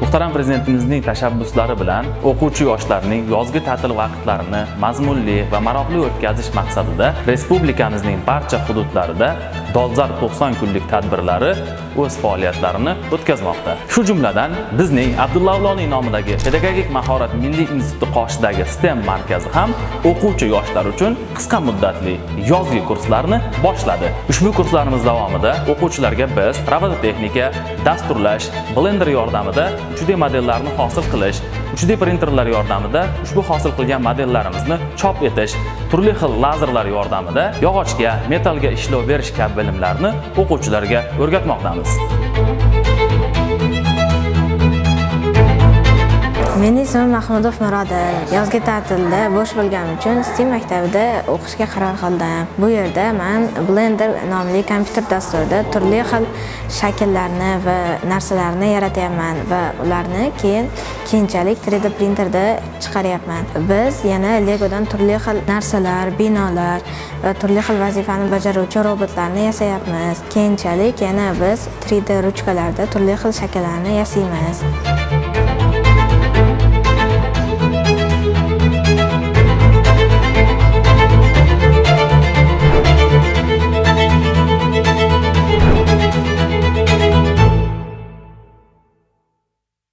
Muhtaram Prezidentimizning tashabbuslari bilan o'quvchi yoshlarning yozgi ta'til vaqtlarini mazmunli va maroqli o'tkazish maqsadida respublikamizning barcha hududlarida dolzarb 90 kunlik tadbirlari o'z faoliyatlarini o'tkazmoqda. Shu jumladan bizning Abdulla Avloniy nomidagi Pedagogik mahorat milliy instituti qoshidagi STEM markazi ham o'quvchi yoshlar uchun qisqa muddatli yozgi kurslarni boshladi. Ushbu kurslarimiz davomida o'quvchilarga biz robototexnika, dasturlash, Blender yordamida 3D modellarni hosil qilish, 3D printerlar yordamida ushbu hosil qilgan modellarimizni chop etish, turli xil lazerlar yordamida yog'ochga, metallga ishlov berish kabi bilimlarni o'quvchilarga o'rgatmoqdamiz. Mening ismim Mahmudov Mirodil. Yozgi ta'tilda bo'sh bo'lganim uchun STEM maktabida o'qishga qaror qildim. Bu yerda men Blender nomli kompyuter dasturida turli xil shakllarni va narsalarni yaratyapman va ularni keyinchalik 3D printerda chiqaryapman. Biz yana Legodan turli xil narsalar, binolar va turli xil vazifani bajaruvchi robotlarni yasayapmiz. Keyinchalik yana biz 3D ruchkalarda turli xil shakllarni yasaymiz.